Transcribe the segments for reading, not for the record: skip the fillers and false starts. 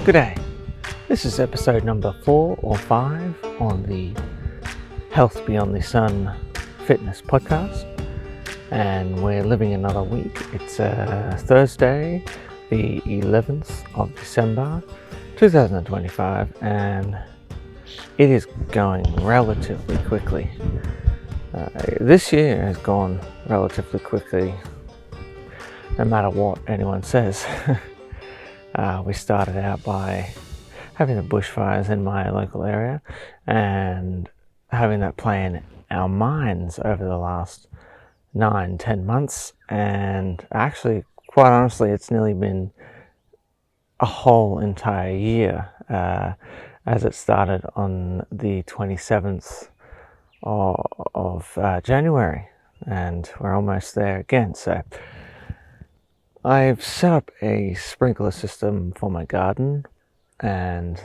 G'day, this is episode number 4 or 5 on the Health Beyond the Sun Fitness Podcast, and we're living another week. It's Thursday, the 11th of December 2025, and it is going relatively quickly. This year has gone relatively quickly, no matter what anyone says. We started out by having the bushfires in my local area and having that play in our minds over the last 9-10 months, and actually, quite honestly, it's nearly been a whole entire year, as it started on the 27th of January, and we're almost there again. So I've set up a sprinkler system for my garden, and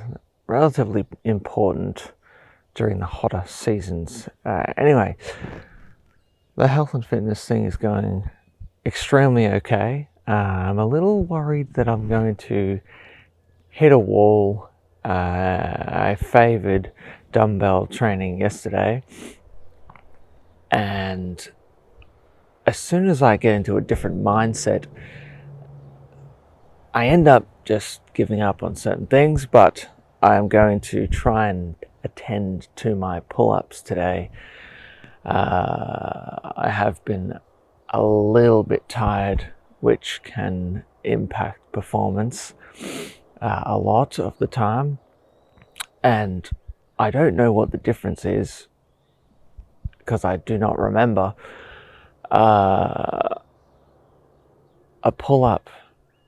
relatively important during the hotter seasons. Anyway, the health and fitness thing is going extremely okay. I'm a little worried that I'm going to hit a wall. I favoured dumbbell training yesterday, and as soon as I get into a different mindset, I end up just giving up on certain things, but I'm going to try and attend to my pull-ups today. I have been a little bit tired, which can impact performance a lot of the time, and I don't know what the difference is because I do not remember. A pull-up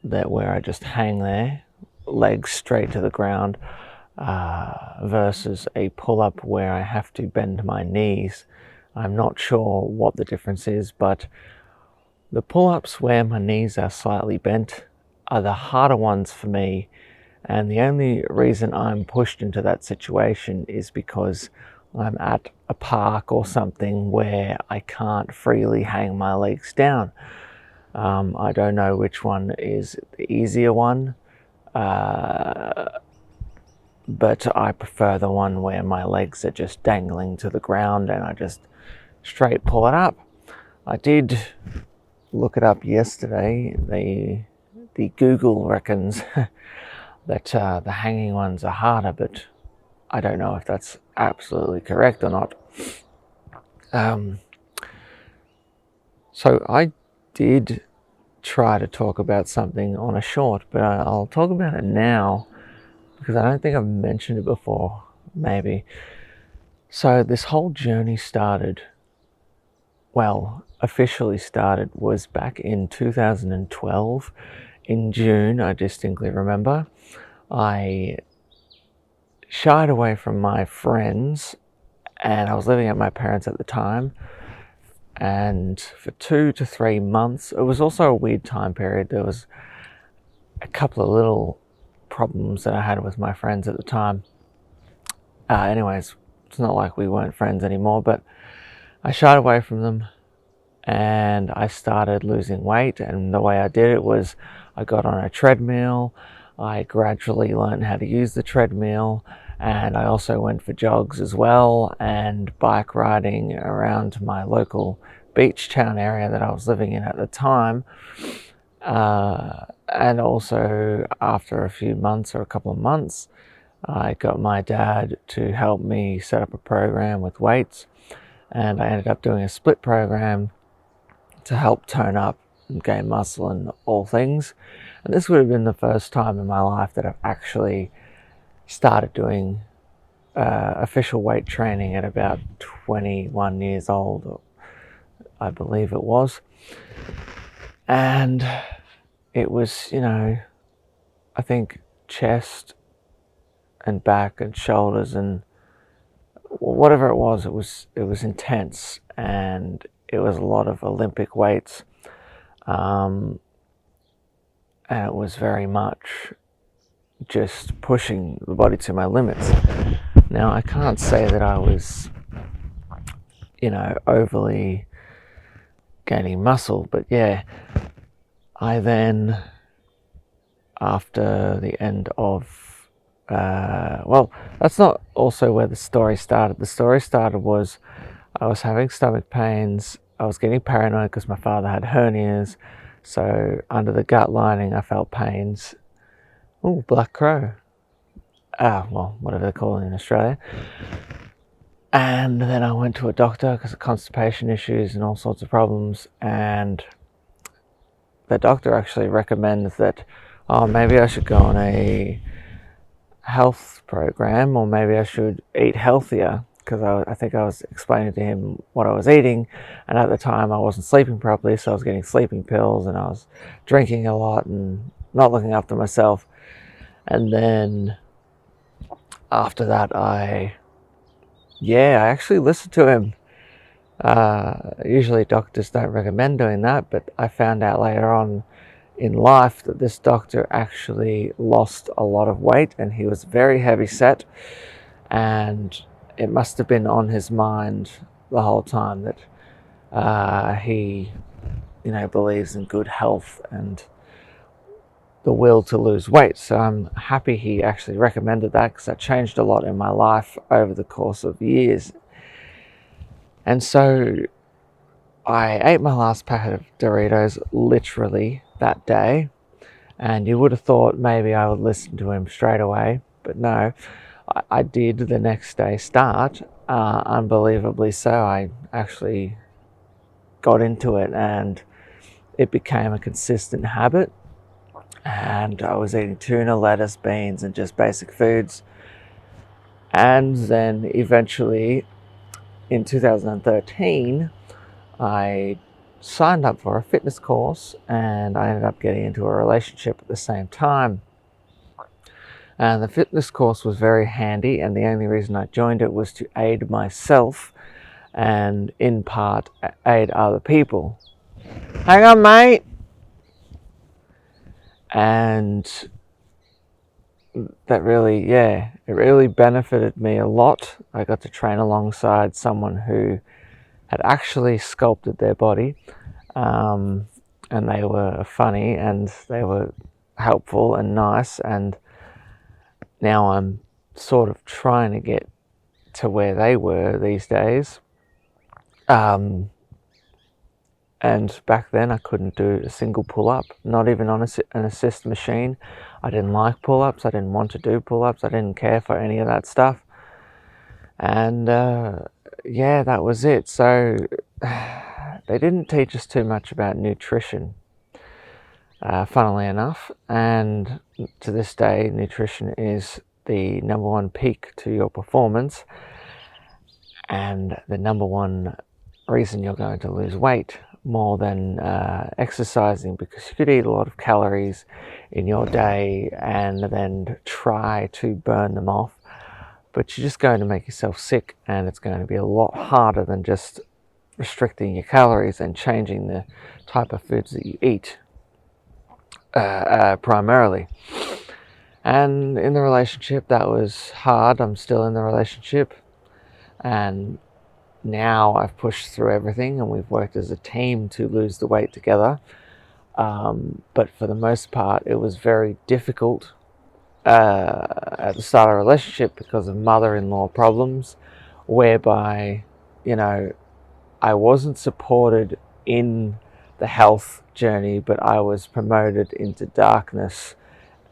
where I just hang there, legs straight to the ground, versus a pull-up where I have to bend my knees. I'm not sure what the difference is, but the pull-ups where my knees are slightly bent are the harder ones for me, and the only reason I'm pushed into that situation is because I'm at a park or something where I can't freely hang my legs down. I don't know which one is the easier one, but I prefer the one where my legs are just dangling to the ground and I just straight pull it up. I did look it up yesterday. The Google reckons that the hanging ones are harder, but I don't know if that's absolutely correct or not. So I did try to talk about something on a short, but I'll talk about it now because I don't think I've mentioned it before, maybe. So this whole journey officially started was back in 2012 in June. I distinctly remember I shied away from my friends, and I was living at my parents' at the time. And for 2 to 3 months, it was also a weird time period. There was a couple of little problems that I had with my friends at the time. Anyways, it's not like we weren't friends anymore, but I shied away from them and I started losing weight. And the way I did it was I got on a treadmill. I gradually learned how to use the treadmill, and I also went for jogs as well and bike riding around my local beach town area that I was living in at the time. And also after a few months or a couple of months, I got my dad to help me set up a program with weights, and I ended up doing a split program to help tone up and gain muscle and all things. And this would have been the first time in my life that I've actually started doing official weight training at about 21 years old, I believe it was. And it was, I think chest and back and shoulders and whatever it was intense, and it was a lot of Olympic weights. And it was very much just pushing the body to my limits. Now, I can't say that I was, overly gaining muscle, but yeah, I then after the end of, well, that's not also where the story started. The story started was I was having stomach pains. I was getting paranoid because my father had hernias. So under the gut lining, I felt pains. Oh, black crow. Well, whatever they call it in Australia. And then I went to a doctor because of constipation issues and all sorts of problems. And the doctor actually recommended that, maybe I should go on a health program, or maybe I should eat healthier, because I think I was explaining to him what I was eating, and at the time I wasn't sleeping properly, so I was getting sleeping pills and I was drinking a lot and not looking after myself. And then after that I actually listened to him. Usually doctors don't recommend doing that, but I found out later on in life that this doctor actually lost a lot of weight, and he was very heavy set, and it must have been on his mind the whole time that he believes in good health and the will to lose weight. So I'm happy he actually recommended that, because that changed a lot in my life over the course of years. And so I ate my last packet of Doritos literally that day, and you would have thought maybe I would listen to him straight away, but no, I did the next day start. Unbelievably so, I actually got into it and it became a consistent habit, and I was eating tuna, lettuce, beans, and just basic foods. And then eventually in 2013 I signed up for a fitness course, and I ended up getting into a relationship at the same time. And the fitness course was very handy, and the only reason I joined it was to aid myself and in part aid other people. Hang on, mate. And that really, it really benefited me a lot. I got to train alongside someone who had actually sculpted their body, and they were funny and they were helpful and nice, and now I'm sort of trying to get to where they were these days. And back then I couldn't do a single pull-up, not even on an assist machine. I didn't like pull-ups, I didn't want to do pull-ups, I didn't care for any of that stuff. And that was it. So they didn't teach us too much about nutrition, funnily enough, and to this day nutrition is the number one peak to your performance and the number one reason you're going to lose weight more than exercising, because you could eat a lot of calories in your day and then try to burn them off, but you're just going to make yourself sick, and it's going to be a lot harder than just restricting your calories and changing the type of foods that you eat primarily. And in the relationship that was hard. I'm still in the relationship, and now I've pushed through everything and we've worked as a team to lose the weight together, but for the most part it was very difficult at the start of a relationship because of mother-in-law problems, whereby I wasn't supported in the health journey, but I was promoted into darkness,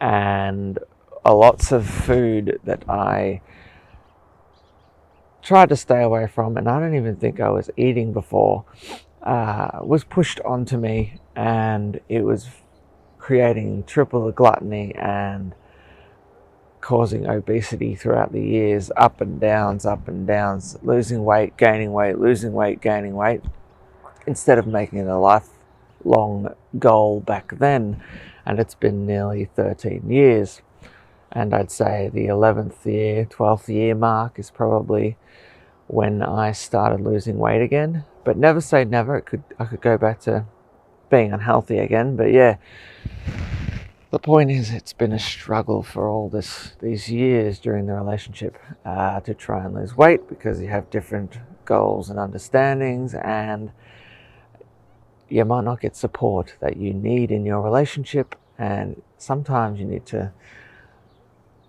and lots of food that I tried to stay away from, and I don't even think I was eating before, was pushed onto me, and it was creating triple the gluttony and causing obesity throughout the years, up and downs, losing weight, gaining weight, losing weight, gaining weight, instead of making it a lifelong goal back then. And it's been nearly 13 years. And I'd say the 11th year, 12th year mark is probably when I started losing weight again. But never say never. I could go back to being unhealthy again. But yeah, the point is, it's been a struggle for all these years during the relationship to try and lose weight, because you have different goals and understandings, and you might not get support that you need in your relationship, and sometimes you need to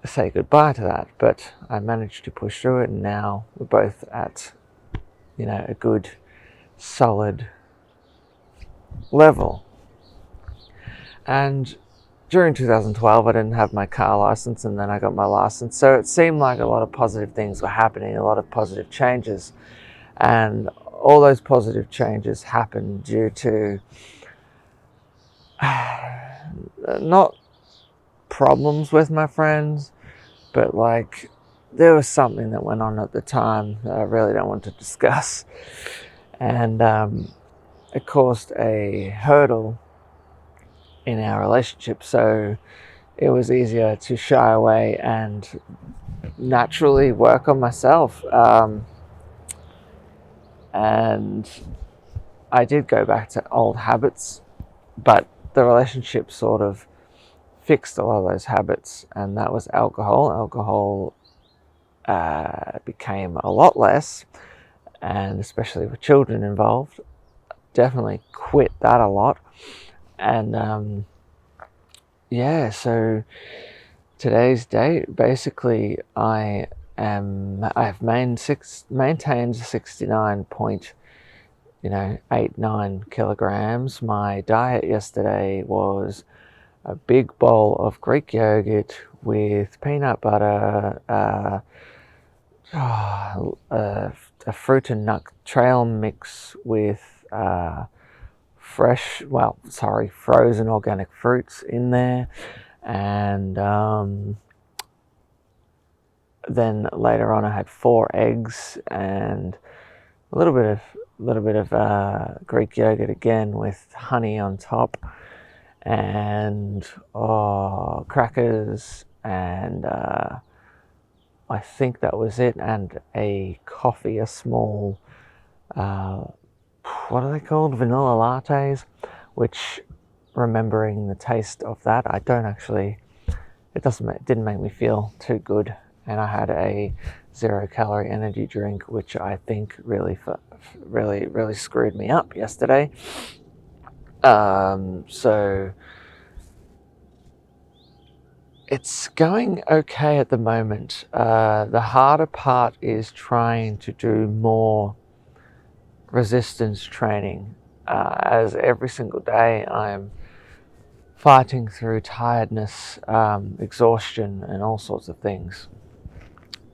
say goodbye to that. But I managed to push through it, and now we're both at, a good, solid level. And during 2012, I didn't have my car license, and then I got my license. So it seemed like a lot of positive things were happening, a lot of positive changes. And all those positive changes happened due to not problems with my friends, but like there was something that went on at the time that I really don't want to discuss. And it caused a hurdle in our relationship, so it was easier to shy away and naturally work on myself. And I did go back to old habits, but the relationship sort of fixed a lot of those habits, and that was alcohol. Alcohol became a lot less, and especially with children involved, definitely quit that a lot. And so today's date, basically I've maintained 69.89 kilograms. My diet yesterday was a big bowl of Greek yogurt with peanut butter, a fruit and nut trail mix with frozen organic fruits in there, and then later on I had 4 eggs and a little bit of Greek yogurt again with honey on top, and crackers, and I think that was it, and a coffee, a small what are they called? Vanilla lattes, which, remembering the taste of that, it didn't make me feel too good. And I had a 0-calorie energy drink, which I think really screwed me up yesterday. So it's going okay at the moment. The harder part is trying to do more resistance training, as every single day I'm fighting through tiredness, exhaustion, and all sorts of things.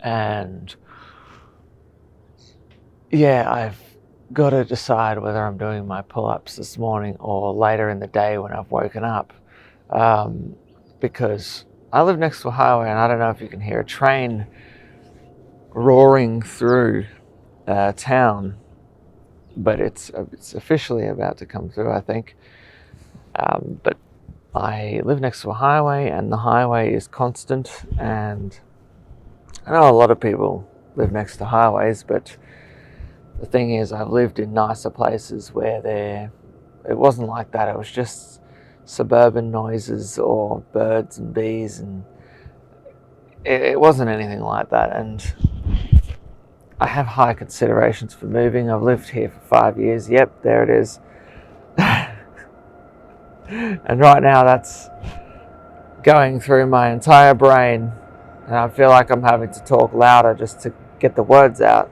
And I've got to decide whether I'm doing my pull-ups this morning or later in the day when I've woken up, because I live next to a highway, and I don't know if you can hear a train roaring through town, but it's officially about to come through, I think. But I live next to a highway, and the highway is constant, and I know a lot of people live next to highways, but the thing is, I've lived in nicer places where it wasn't like that. It was just suburban noises or birds and bees, and it wasn't anything like that. And I have high considerations for moving. I've lived here for 5 years. Yep, there it is. And right now that's going through my entire brain, and I feel like I'm having to talk louder just to get the words out.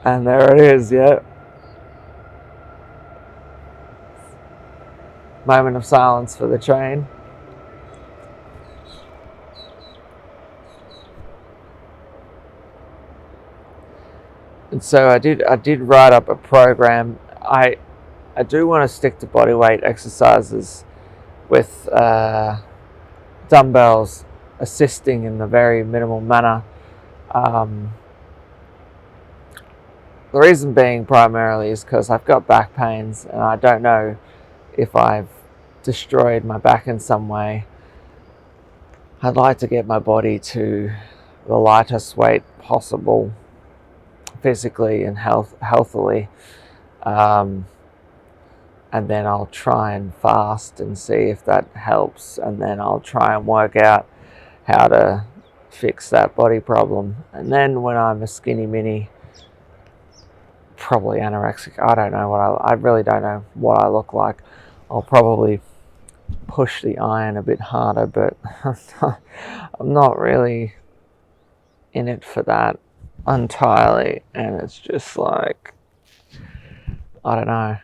And there it is, yeah. Moment of silence for the train. And so I did write up a program. I do want to stick to bodyweight exercises with dumbbells assisting in a very minimal manner. The reason being primarily is because I've got back pains, and I don't know if I've destroyed my back in some way. I'd like to get my body to the lightest weight possible, physically and healthily, and then I'll try and fast and see if that helps, and then I'll try and work out how to fix that body problem. And then when I'm a skinny mini, probably anorexic. I don't know I really don't know what I look like. I'll probably push the iron a bit harder, but I'm not really in it for that entirely. And it's just like, I don't know.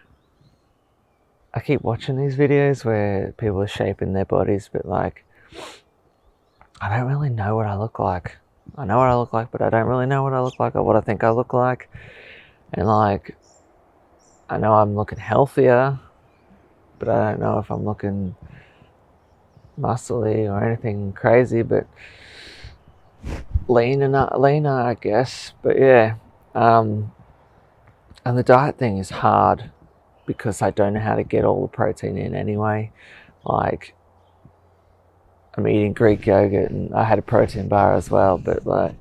I keep watching these videos where people are shaping their bodies, but like, I don't really know what I look like. I know what I look like, but I don't really know what I look like or what I think I look like. And like, I know I'm looking healthier, but I don't know if I'm looking muscly or anything crazy, but leaner, I guess. But yeah, and the diet thing is hard because I don't know how to get all the protein in anyway. Like, I'm eating Greek yogurt and I had a protein bar as well, but like,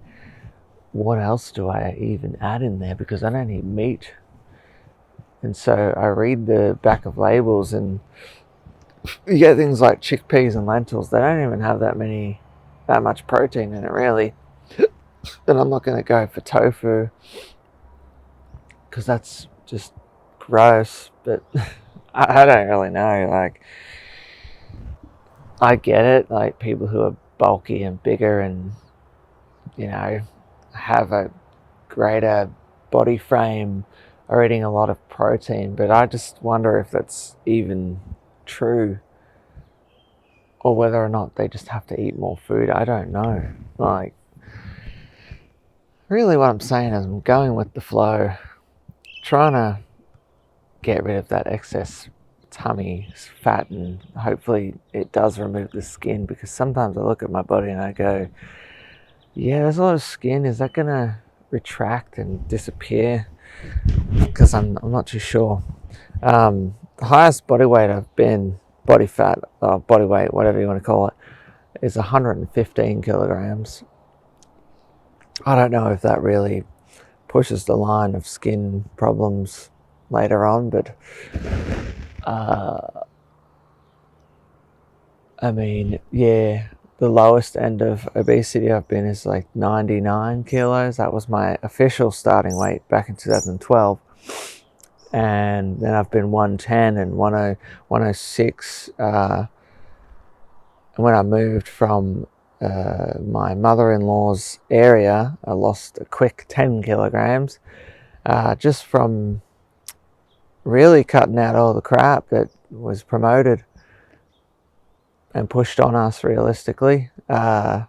what else do I even add in there? Because I don't eat meat. And so I read the back of labels and you get things like chickpeas and lentils. They don't even have that much protein in it, really. Then I'm not going to go for tofu because that's just gross. But I don't really know. Like, I get it. Like, people who are bulky and bigger and, you know, have a greater body frame are eating a lot of protein. But I just wonder if that's even true, or whether or not they just have to eat more food. I don't know. Like, really what I'm saying is I'm going with the flow, trying to get rid of that excess tummy fat, and hopefully it does remove the skin, because sometimes I look at my body and I go, yeah, there's a lot of skin. Is that going to retract and disappear? Because I'm not too sure. The highest body weight I've been, body fat, body weight, whatever you want to call it, is 115 kilograms. I don't know if that really pushes the line of skin problems later on, but I mean, yeah, the lowest end of obesity I've been is like 99 kilos. That was my official starting weight back in 2012. And then I've been 110 and 106. And when I moved from my mother-in-law's area, I lost a quick 10 kilograms just from really cutting out all the crap that was promoted and pushed on us realistically. Yeah,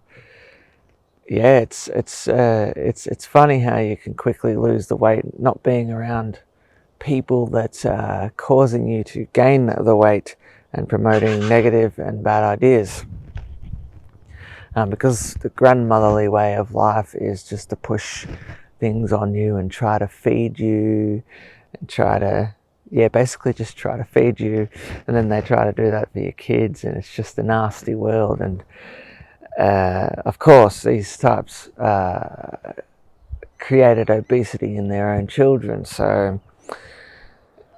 it's funny how you can quickly lose the weight not being around people that's causing you to gain the weight and promoting negative and bad ideas. Because the grandmotherly way of life is just to push things on you and try to feed you and basically just try to feed you, and then they try to do that for your kids, and it's just a nasty world. And of course these types created obesity in their own children. So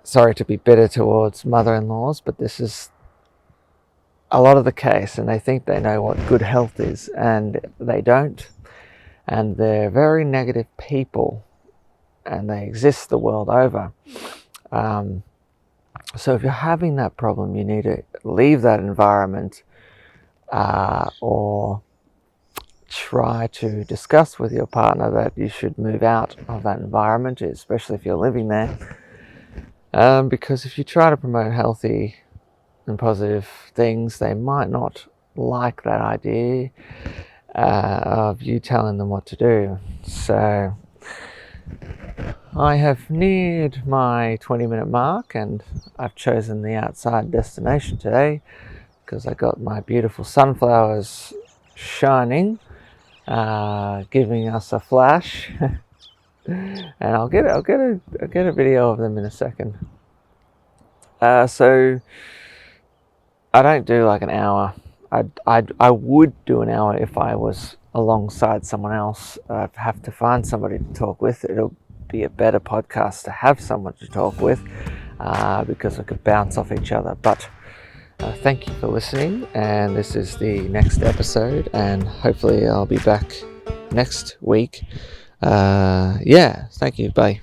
sorry to be bitter towards mother-in-laws, but this is a lot of the case, and they think they know what good health is, and they don't. And they're very negative people, and they exist the world over. So if you're having that problem, you need to leave that environment, or try to discuss with your partner that you should move out of that environment, especially if you're living there. Because if you try to promote healthy and positive things, they might not like that idea of you telling them what to do. So I have neared my 20-minute mark, and I've chosen the outside destination today because I got my beautiful sunflowers shining, giving us a flash. And I'll get a video of them in a second. So I don't do like an hour. I would do an hour if I was alongside someone else. I'd have to find somebody to talk with. It'll be a better podcast to have someone to talk with, because I could bounce off each other. But thank you for listening, and this is the next episode, and hopefully I'll be back next week. Thank you. Bye.